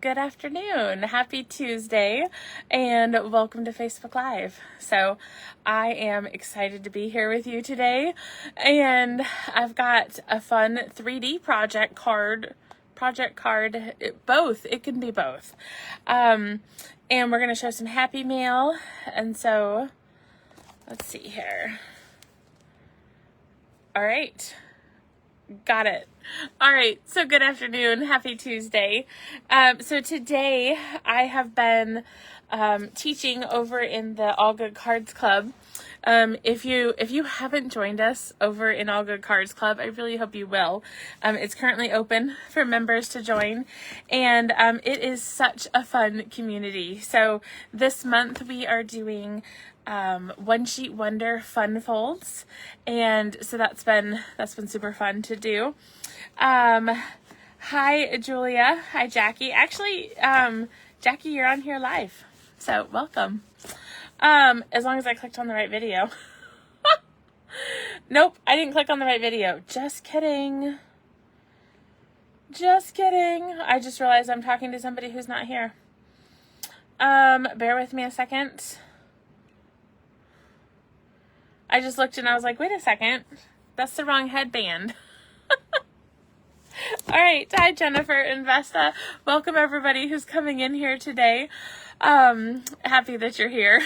Good afternoon. Happy Tuesday and welcome to Facebook Live. So I am excited to be here with you today, and I've got a fun 3D project card, both. It can be both. And we're going to show some Happy Mail. And so let's see here. All right. Got it. All right. So good afternoon. Happy Tuesday. So today I have been teaching over in the All Good Cards Club. If you haven't joined us over in All Good Cards Club, I really hope you will. It's currently open for members to join, and it is such a fun community. So this month we are doing One Sheet Wonder Fun Folds, and so that's been super fun to do. Hi Julia. Hi Jackie. Actually, Jackie, you're on here live, so welcome. As long as I clicked on the right video. Nope, I didn't click on the right video. Just kidding. Just kidding. I just realized I'm talking to somebody who's not here. Bear with me a second. I just looked and I was like, wait a second. That's the wrong headband. All right. Hi, Jennifer and Vesta. Welcome everybody who's coming in here today. Happy that you're here.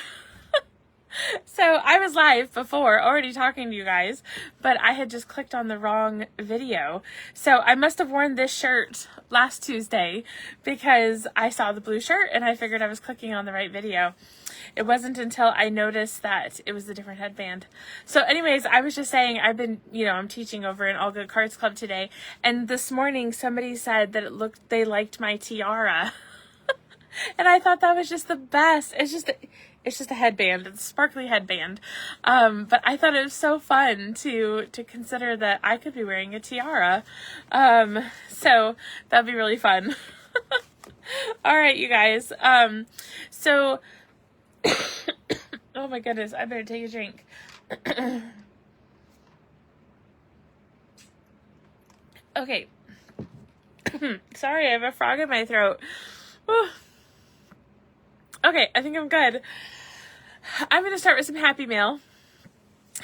So I was live before already talking to you guys, but I had just clicked on the wrong video. So I must have worn this shirt last Tuesday because I saw the blue shirt and I figured I was clicking on the right video. It wasn't until I noticed that it was a different headband. So anyways, I was just saying I'm teaching over in All Good Cards Club today. And this morning somebody said that they liked my tiara. And I thought that was just the best. It's just a headband. It's a sparkly headband. But I thought it was so fun to consider that I could be wearing a tiara. So that'd be really fun. All right, you guys. So, oh my goodness, I better take a drink. Okay. Sorry, I have a frog in my throat. Okay, I think I'm good. I'm going to start with some Happy Mail.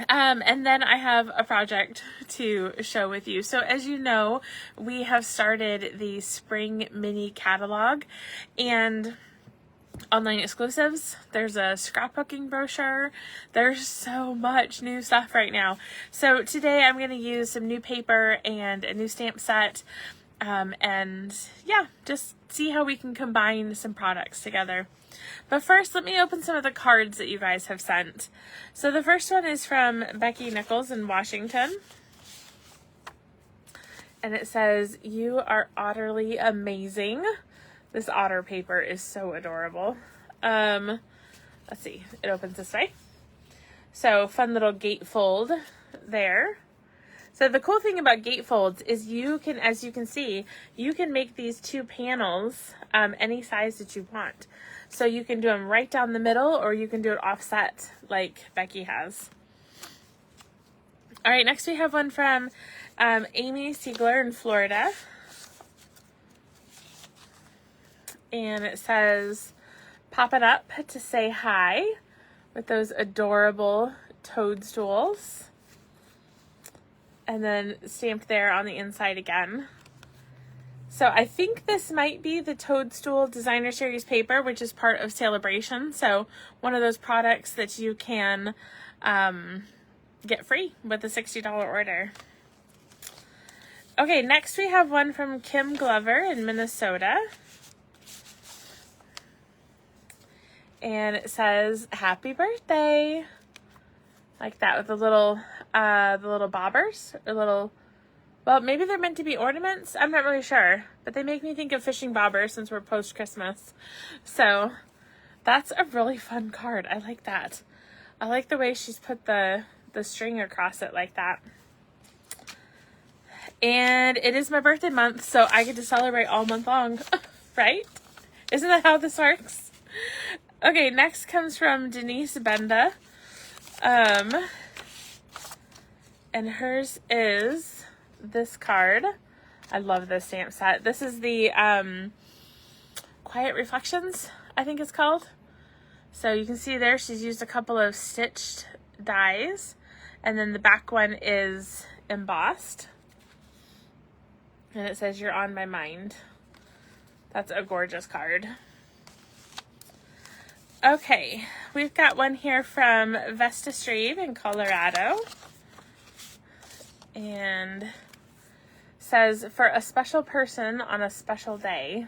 And then I have a project to show with you. So as you know, we have started the spring mini catalog and online exclusives. There's a scrapbooking brochure. There's so much new stuff right now. So today I'm going to use some new paper and a new stamp set. And yeah, just see how we can combine some products together. But first, let me open some of the cards that you guys have sent. So the first one is from Becky Nichols in Washington. And it says, "You are utterly amazing." This otter paper is so adorable. Let's see, it opens this way. So fun little gatefold there. So the cool thing about gatefolds is as you can see, you can make these two panels any size that you want. So you can do them right down the middle, or you can do it offset like Becky has. All right, next we have one from Amy Siegler in Florida. And it says, "Pop it up to say hi," with those adorable toadstools. And then stamped there on the inside again. So I think this might be the Toadstool Designer Series paper, which is part of Celebration. So one of those products that you can get free with a $60 order. Okay, next we have one from Kim Glover in Minnesota. And it says, "Happy birthday." Like that, with the little bobbers, or well, maybe they're meant to be ornaments. I'm not really sure, but they make me think of fishing bobbers since we're post-Christmas. So that's a really fun card. I like that. I like the way she's put the string across it like that. And it is my birthday month, so I get to celebrate all month long, right? Isn't that how this works? Okay, next comes from Denise Benda. And hers is this card. I love this stamp set. This is the Quiet Reflections, I think it's called. So you can see there she's used a couple of stitched dies, and then the back one is embossed. And it says, "You're on my mind." That's a gorgeous card. Okay, we've got one here from Vesta Strebe in Colorado. And says, "For a special person on a special day."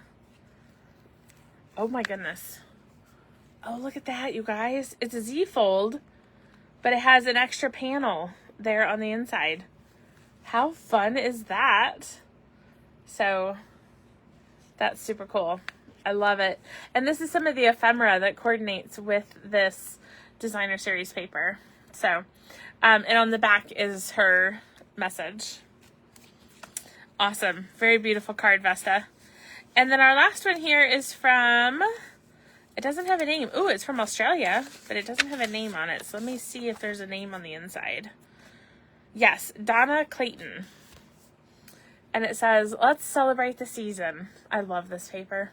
Oh my goodness. Oh, look at that, you guys. It's a Z-fold, but it has an extra panel there on the inside. How fun is that? So that's super cool. I love it. And this is some of the ephemera that coordinates with this designer series paper. So, and on the back is her message. Awesome. Very beautiful card, Vesta. And then our last one here is from, it doesn't have a name. Ooh, it's from Australia, but it doesn't have a name on it. So let me see if there's a name on the inside. Yes, Donna Clayton. And it says, "Let's celebrate the season." I love this paper.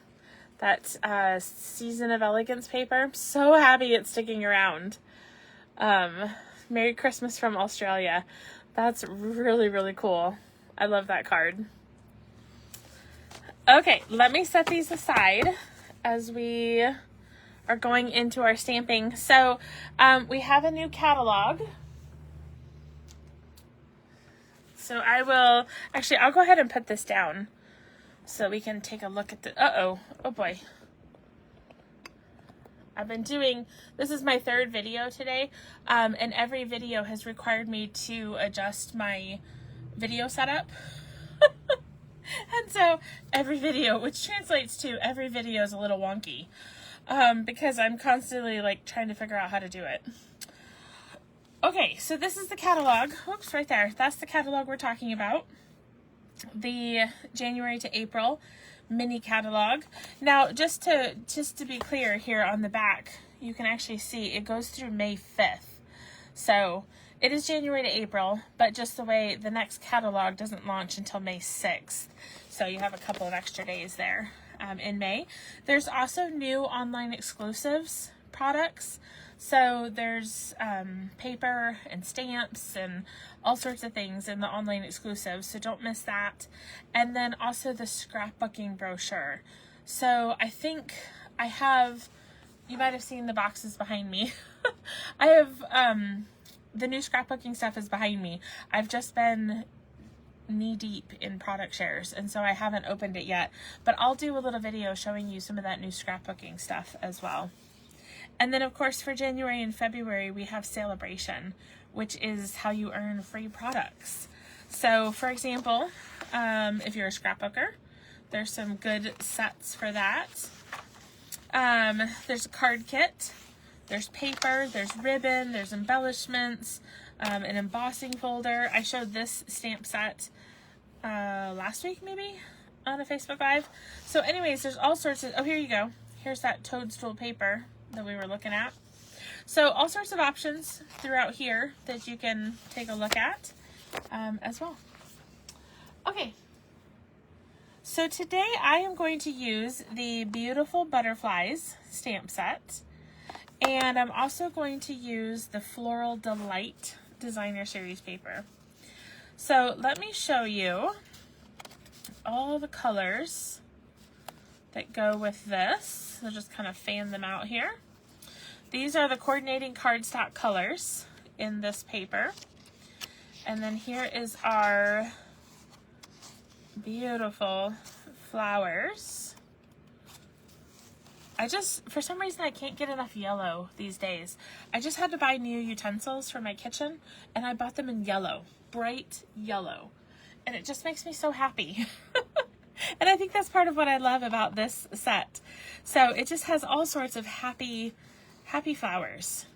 That Season of Elegance paper. I'm so happy it's sticking around. Merry Christmas from Australia. That's really, really cool. I love that card. Okay, let me set these aside as we are going into our stamping. So we have a new catalog. So I'll go ahead and put this down so we can take a look at the, oh boy. This is my third video today, and every video has required me to adjust my video setup. And so every video, which translates to every video is a little wonky, because I'm constantly like trying to figure out how to do it. Okay, so this is the catalog. Oops, right there. That's the catalog we're talking about. The January to April mini catalog. Now, just to be clear, here on the back, you can actually see it goes through May 5th. So it is January to April, but just the way the next catalog doesn't launch until May 6th. So you have a couple of extra days there in May. There's also new online exclusives products. So there's paper and stamps and all sorts of things in the online exclusives, so don't miss that. And then also the scrapbooking brochure. So I think I have, you might have seen the boxes behind me. I have, the new scrapbooking stuff is behind me. I've just been knee deep in product shares, and so I haven't opened it yet. But I'll do a little video showing you some of that new scrapbooking stuff as well. And then, of course, for January and February, we have Celebration, which is how you earn free products. So, for example, if you're a scrapbooker, there's some good sets for that. There's a card kit, there's paper, there's ribbon, there's embellishments, an embossing folder. I showed this stamp set last week, maybe, on a Facebook Live. So anyways, there's all sorts of, oh, here you go. Here's that toadstool paper that we were looking at. So all sorts of options throughout here that you can take a look at as well. Okay, so today I am going to use the Beautiful Butterflies stamp set, and I'm also going to use the Floral Delight Designer Series paper. So let me show you all the colors that go with this. I'll just kind of fan them out here. These are the coordinating cardstock colors in this paper. And then here is our beautiful flowers. For some reason, I can't get enough yellow these days. I just had to buy new utensils for my kitchen, and I bought them in yellow, bright yellow. And it just makes me so happy. And I think that's part of what I love about this set. So it just has all sorts of happy flowers.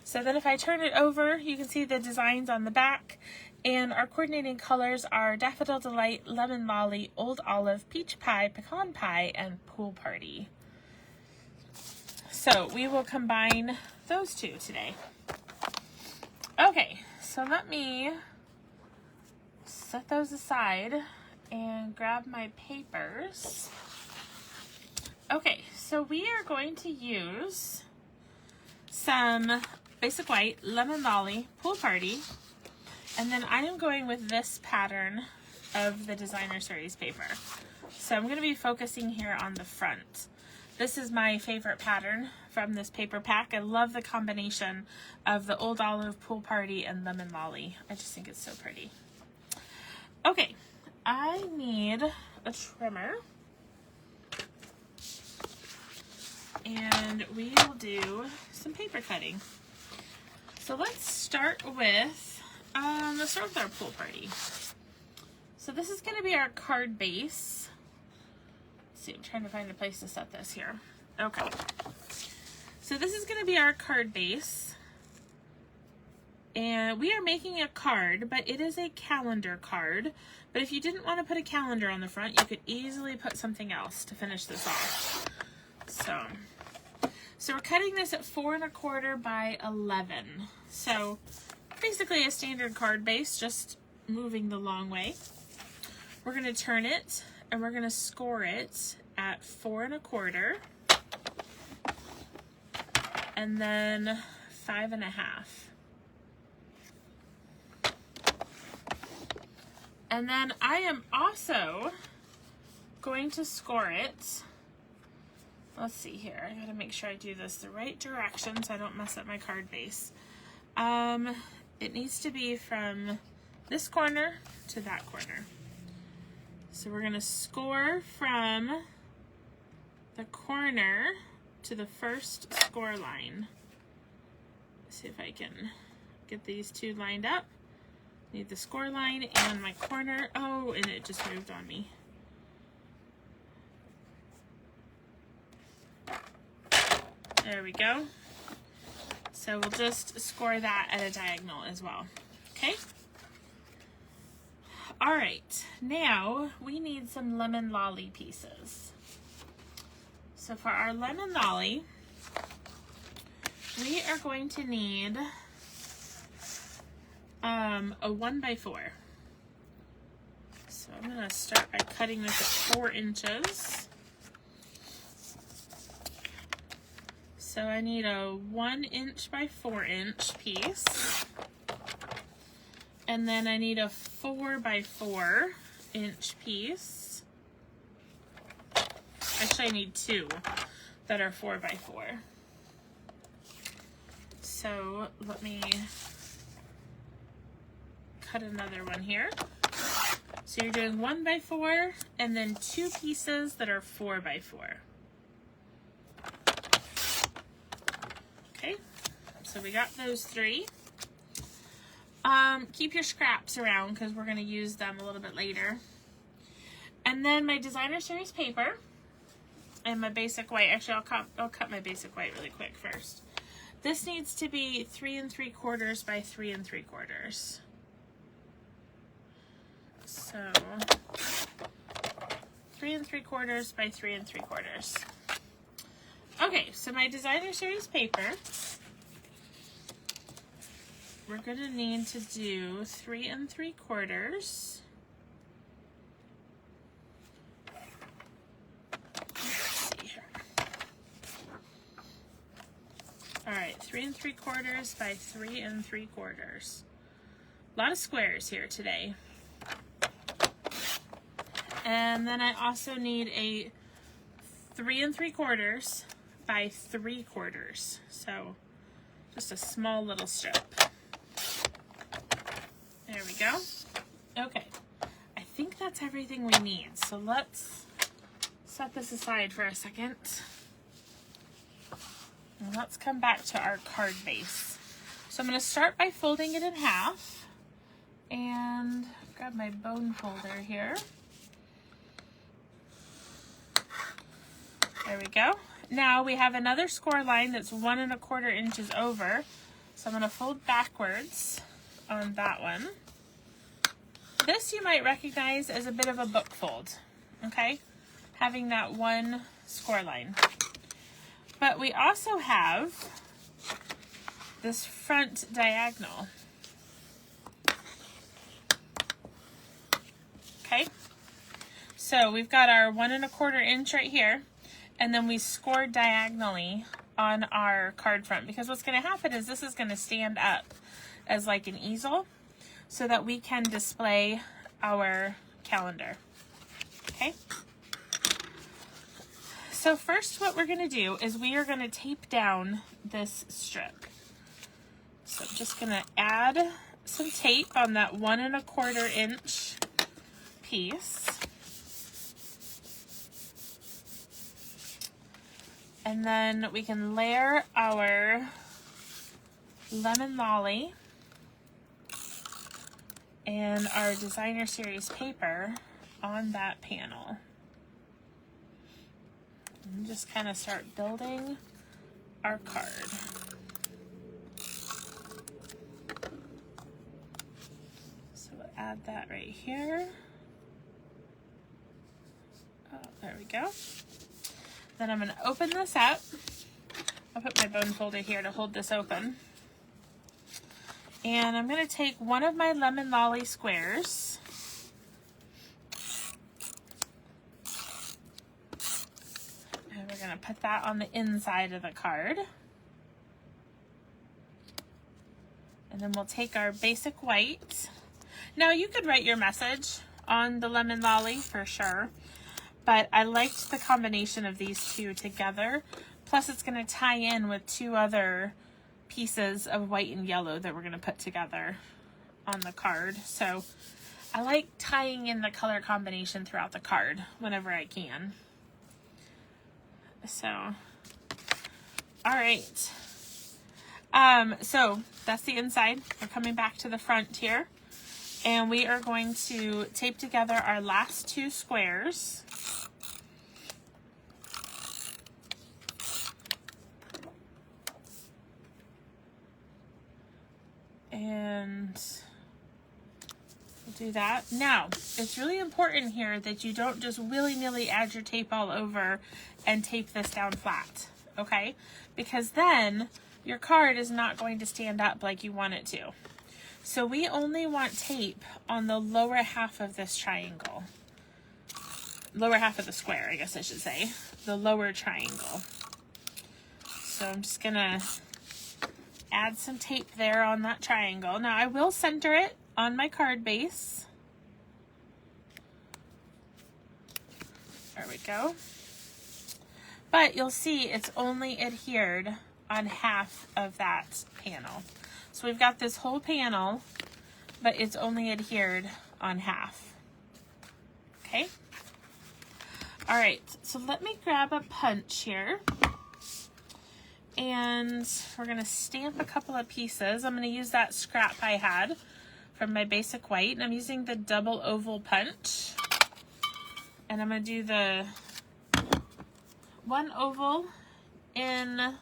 So then if I turn it over, you can see the designs on the back. And our coordinating colors are Daffodil Delight, Lemon Lolly, Old Olive, Peach Pie, Pecan Pie, and Pool Party. So we will combine those two today. Okay, so let me set those aside and grab my papers. Okay, So we are going to use some Basic White Lemon Lolly Pool Party, and then I am going with this pattern of the Designer Series paper. So I'm going to be focusing here on the front. This is my favorite pattern from this paper pack. I love the combination of the Old Olive, Pool Party, and Lemon Lolly. I just think it's so pretty. Okay, I need a trimmer. And we will do some paper cutting. So let's start with our Pool Party. So this is going to be our card base. Let's see, I'm trying to find a place to set this here. Okay. So this is going to be our card base. And we are making a card, but it is a calendar card. But if you didn't want to put a calendar on the front, you could easily put something else to finish this off. So we're cutting this at 4 1/4 by 11. So basically a standard card base, just moving the long way. We're going to turn it and we're going to score it at 4 1/4 and then 5 1/2. And then I am also going to score it. Let's see here. I gotta make sure I do this the right direction so I don't mess up my card base. It needs to be from this corner to that corner. So we're gonna score from the corner to the first score line. Let's see if I can get these two lined up. Need the score line and my corner. Oh, and it just moved on me. There we go. So we'll just score that at a diagonal as well. Okay? All right, now we need some lemon lolly pieces. So for our lemon lolly, we are going to need a 1 by 4. So I'm going to start by cutting this at 4 inches. So I need a 1 inch by 4 inch piece. And then I need a 4 by 4 inch piece. Actually, I need 2 that are 4 by 4. So let me cut another one here. So you're doing 1 by 4 and then 2 pieces that are 4 by 4. Okay, so we got those 3. Keep your scraps around because we're going to use them a little bit later. And then my Designer Series paper and my Basic White. Actually, I'll cut my Basic White really quick first. This needs to be 3 3/4 by 3 3/4. So 3 3/4 by 3 3/4. Okay, so my Designer Series paper, we're going to need to do 3 3/4. Let's see here. All right, 3 3/4 by 3 3/4. A lot of squares here today. And then I also need a 3 3/4 by 3/4. So just a small little strip. There we go. Okay, I think that's everything we need. So let's set this aside for a second. And let's come back to our card base. So I'm going to start by folding it in half and grab my bone folder here. There we go. Now we have another score line that's 1 1/4 inches over. So I'm going to fold backwards on that one. This you might recognize as a bit of a book fold, okay? Having that one score line. But we also have this front diagonal. Okay? So we've got our 1 1/4 inch right here. and then we score diagonally on our card front, because what's going to happen is this is going to stand up as like an easel so that we can display our calendar. Okay. So first what we're going to do is we are going to tape down this strip. So I'm just going to add some tape on that 1 1/4 inch piece. And then we can layer our lemon lolly and our designer series paper on that panel. And just kind of start building our card. So we'll add that right here. Oh, there we go. Then I'm going to open this up. I'll put my bone folder here to hold this open. And I'm going to take one of my lemon lolly squares. And we're going to put that on the inside of the card. And then we'll take our basic white. Now you could write your message on the lemon lolly for sure, but I liked the combination of these two together. Plus it's going to tie in with two other pieces of white and yellow that we're going to put together on the card. So I like tying in the color combination throughout the card whenever I can. So, all right. So that's the inside. We're coming back to the front here. And we are going to tape together our last two squares. And we'll do that. Now, it's really important here that you don't just willy-nilly add your tape all over and tape this down flat, okay? Because then your card is not going to stand up like you want it to. So we only want tape on the lower half of this triangle. Lower half of the square, I guess I should say. The lower triangle. So I'm just gonna add some tape there on that triangle. Now I will center it on my card base. There we go. But you'll see it's only adhered on half of that panel. So we've got this whole panel, but it's only adhered on half. Okay. All right, so let me grab a punch here. And we're gonna stamp a couple of pieces. I'm gonna use that scrap I had from my basic white, and I'm using the double oval punch. And I'm gonna do the one oval in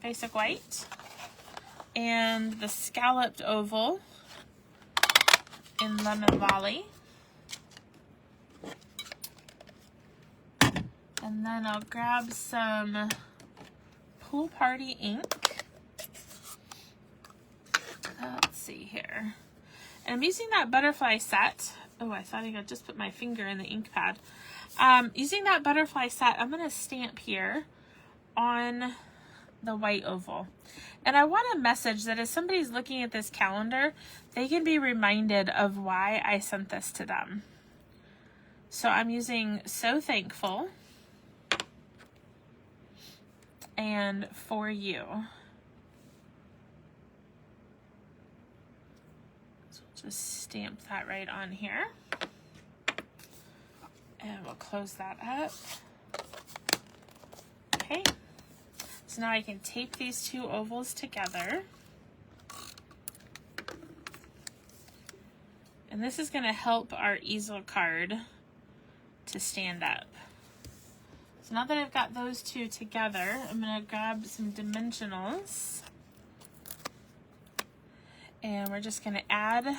basic white and the scalloped oval in lemon lolly. And then I'll grab some Pool Party ink. Let's see here. And I'm using that butterfly set. Oh, I thought I could just put my finger in the ink pad. Using that butterfly set, I'm going to stamp here on the white oval. And I want a message that if somebody's looking at this calendar, they can be reminded of why I sent this to them. So I'm using So Thankful and For You. So we'll just stamp that right on here. And we'll close that up. Okay. So now I can tape these two ovals together. And this is going to help our easel card to stand up. So now that I've got those two together, I'm going to grab some dimensionals. And we're just going to add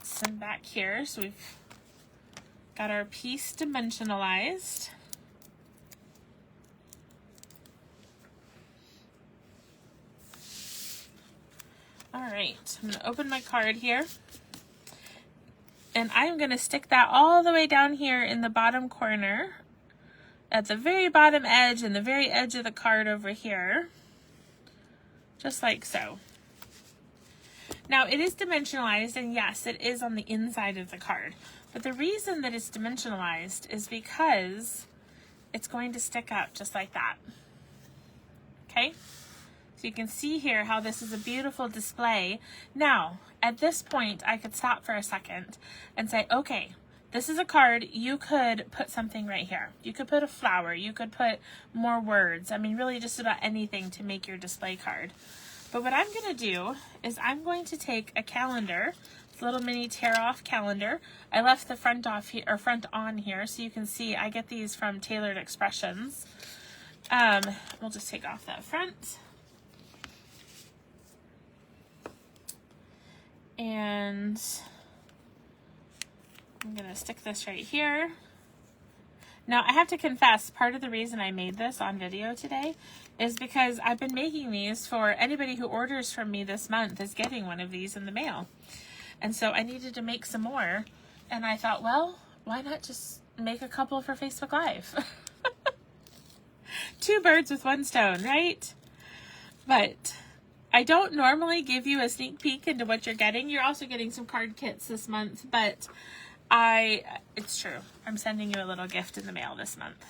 some back here. So we've got our piece dimensionalized. All right, I'm going to open my card here. And I'm going to stick that all the way down here in the bottom corner, at the very bottom edge and the very edge of the card over here, just like so. Now it is dimensionalized, and yes, it is on the inside of the card. But the reason that it's dimensionalized is because it's going to stick up just like that. Okay? So you can see here how this is a beautiful display. Now, at this point, I could stop for a second and say, okay, this is a card. You could put something right here. You could put a flower. You could put more words. I mean, really just about anything to make your display card. But what I'm going to do is I'm going to take a calendar, this little mini tear-off calendar. I left the front off here, or front on here, so you can see I get these from Tailored Expressions. We'll just take off that front. And I'm going to stick this right here. Now, I have to confess, part of the reason I made this on video today is because I've been making these for anybody who orders from me this month is getting one of these in the mail. And so I needed to make some more. And I thought, well, why not just make a couple for Facebook Live? Two birds with one stone, right? But I don't normally give you a sneak peek into what you're getting. You're also getting some card kits this month, but it's true. I'm sending you a little gift in the mail this month.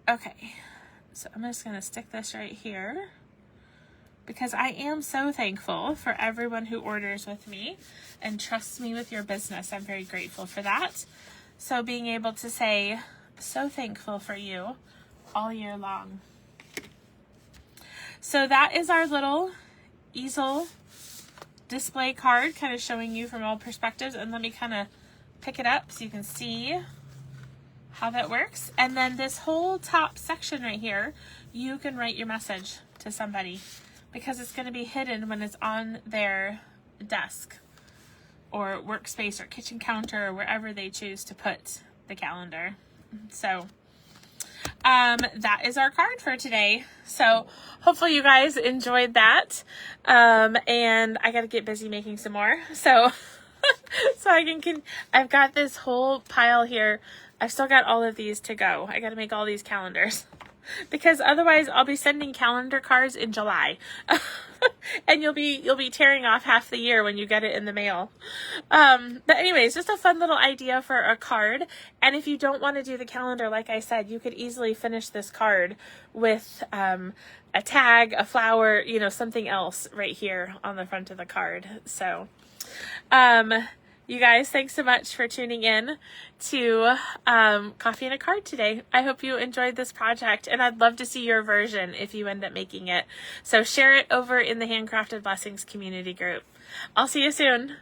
Okay, so I'm just going to stick this right here because I am so thankful for everyone who orders with me and trusts me with your business. I'm very grateful for that. So being able to say, so thankful for you all year long. So that is our little easel display card, kind of showing you from all perspectives. And let me kind of pick it up so you can see how that works. And then this whole top section right here, you can write your message to somebody because it's going to be hidden when it's on their desk or workspace or kitchen counter or wherever they choose to put the calendar. So that is our card for today. So hopefully you guys enjoyed that. And I got to get busy making some more. So, so I've got this whole pile here. I've still got all of these to go. I got to make all these calendars because otherwise I'll be sending calendar cards in July. And you'll be tearing off half the year when you get it in the mail. But anyways, just a fun little idea for a card. And if you don't want to do the calendar, like I said, you could easily finish this card with a tag, a flower, you know, something else right here on the front of the card. So you guys, thanks so much for tuning in to Coffee and a Card today. I hope you enjoyed this project, and I'd love to see your version if you end up making it. So share it over in the Handcrafted Blessings community group. I'll see you soon.